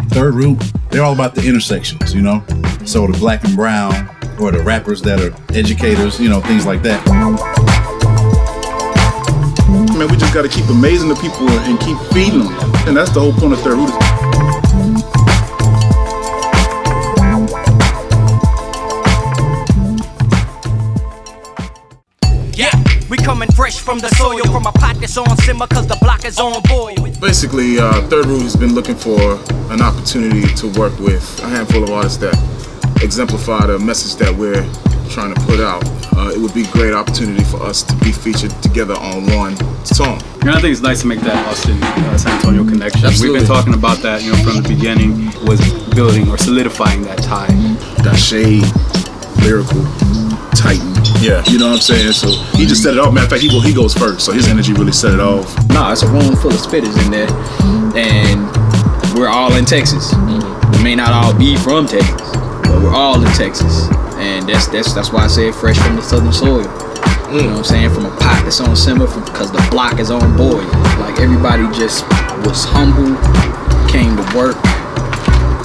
Third Root, they're all about the intersections, you know? So the black and brown, or the rappers that are educators, you know, things like that. Man, we just got to keep amazing the people and keep feeding them. And that's the whole point of Third Root. We coming fresh from the soil, from a pot that's on simmer, cause the block is on boil. Basically, Third Root has been looking for an opportunity to work with a handful of artists that exemplify the message that we're trying to put out. It would be a great opportunity for us to be featured together on one song. You know, I think it's nice to make that Austin San Antonio connection. Absolutely. We've been talking about that, you know, from the beginning, was building or solidifying that tie. That shade, lyrical, Titan. Yeah, you know what I'm saying? So he just set it off. Matter of fact, he goes first, so his energy really set it off. No, it's a room full of spitters in there, and we're all in Texas. We may not all be from Texas, but we're all in Texas, and that's why I say fresh from the southern soil. You know what I'm saying? From a pot that's on simmer, because the block is on boil. Like everybody just was humble, came to work.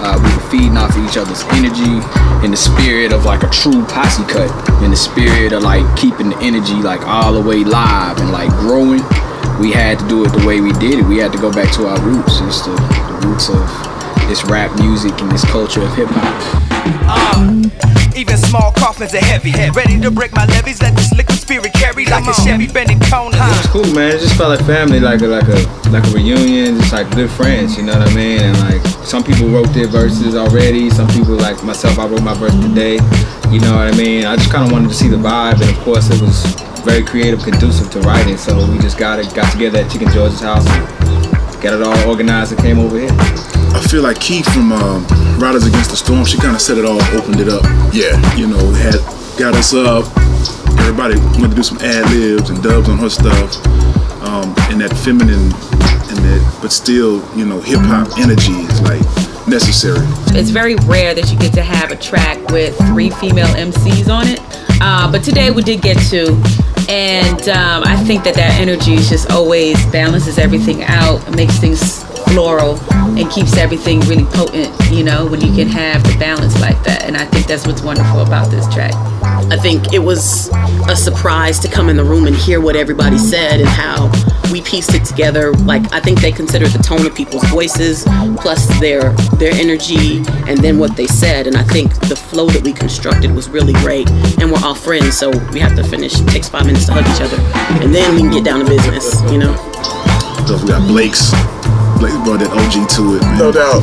We were feeding off each other's energy in the spirit of like a true posse cut, in the spirit of like keeping the energy like all the way live and like growing. We had to do it the way we did it. We had to go back to our roots. It's the roots of this rap music and this culture of hip hop. Even small coffins are heavy, ready to break my levees. Let this liquid spirit carry like a Chevy bending cone high. It was cool, man. It just felt like family, like a reunion, just like good friends. You know what I mean? And like some people wrote their verses already. Some people, like myself, I wrote my verse today. You know what I mean? I just kind of wanted to see the vibe, and of course, it was very creative, conducive to writing. So we just got together at Chicken George's house, and got it all organized, and came over here. I feel like Keith from Riders Against the Storm, she kind of set it all, opened it up. Yeah, you know, got us up. Everybody wanted to do some ad-libs and dubs on her stuff, and that feminine, and that, but still, you know, hip-hop energy is like necessary. It's very rare that you get to have a track with 3 female MCs on it, but today we did get 2. And I think that energy is just always balances everything out, makes things floral, and keeps everything really potent, you know, when you can have the balance like that. And I think that's what's wonderful about this track. I think it was a surprise to come in the room and hear what everybody said and how we pieced it together. Like, I think they considered the tone of people's voices plus their energy and then what they said. And I think the flow that we constructed was really great. And we're all friends, so we have to finish. It takes 5 minutes to hug each other, and then we can get down to business, you know. So we got Blake brought that OG to it, man. No doubt.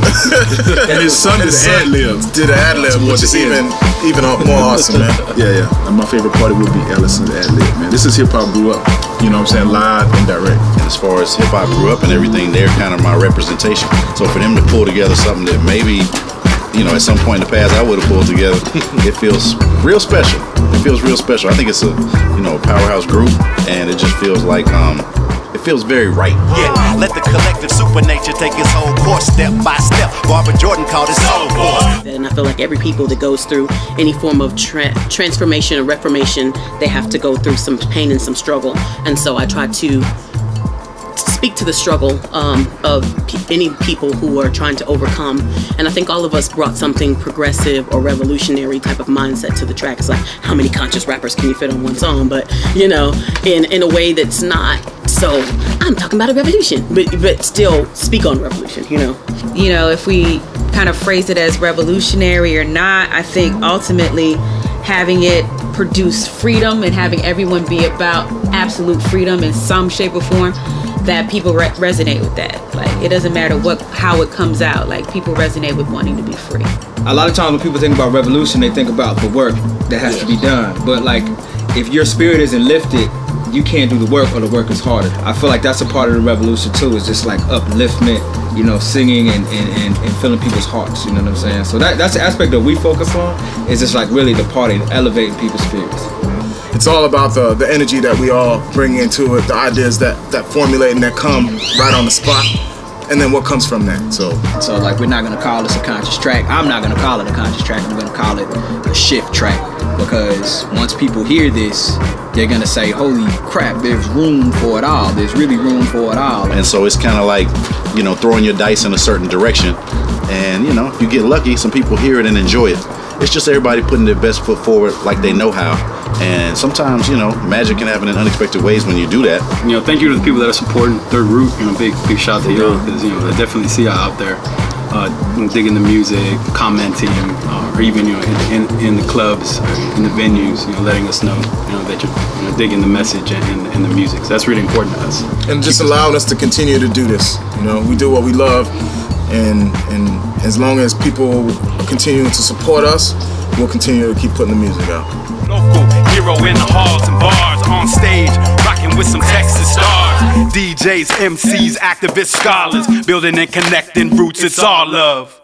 And his son did ad-lib. Did an ad-lib, which is even more awesome, man. Yeah. And my favorite part would be Ellison's ad-lib, man. This is hip-hop grew up, you know what I'm saying, live and direct. And as far as hip-hop grew up and everything, they're kind of my representation. So for them to pull together something that maybe, you know, at some point in the past I would have pulled together, it feels real special. It feels real special. I think it's a, you know, powerhouse group, and it just feels like, it feels very right. Yeah, let the collective supernature take its whole course, step by step. Barbara Jordan called it soul force. And I feel like every people that goes through any form of transformation or reformation, they have to go through some pain and some struggle. And so I try to speak to the struggle of any people who are trying to overcome. And I think all of us brought something progressive or revolutionary type of mindset to the track. It's like, how many conscious rappers can you fit on one song? But, you know, in a way that's not so, I'm talking about a revolution, but still speak on revolution, you know. You know, if we kind of phrase it as revolutionary or not, I think ultimately having it produce freedom and having everyone be about absolute freedom in some shape or form, that people resonate with that. Like, it doesn't matter how it comes out. Like, people resonate with wanting to be free. A lot of times when people think about revolution, they think about the work that has to be done. But like, if your spirit isn't lifted, you can't do the work, or the work is harder. I feel like that's a part of the revolution too. It's just like upliftment, you know, singing and filling people's hearts. You know what I'm saying? So that's the aspect that we focus on. Is just like really the party, elevating people's spirits. It's all about the energy that we all bring into it, the ideas that formulate and that come right on the spot, and then what comes from that. So like, we're not gonna call this a conscious track. I'm not gonna call it a conscious track. I'm gonna call it a shift track. because once people hear this, they're gonna say, holy crap, there's room for it all. There's really room for it all. And so it's kind of like, you know, throwing your dice in a certain direction. And, you know, if you get lucky, some people hear it and enjoy it. It's just everybody putting their best foot forward like they know how. And sometimes, you know, magic can happen in unexpected ways when you do that. You know, thank you to the people that are supporting Third Root. You know, big shout out to y'all, because, you know, I definitely see y'all out there digging the music, commenting, or even, you know, in the clubs, or in the venues, you know, letting us know, you know, that you're digging the message and the music. So that's really important to us. And just allowing us to continue to do this. You know, we do what we love, and as long as people continue to support us, we'll continue to keep putting the music out. Local hero in the halls and bars, on stage, rocking with some Texas stars. DJs, MCs, activists, scholars, building and connecting roots, it's all love.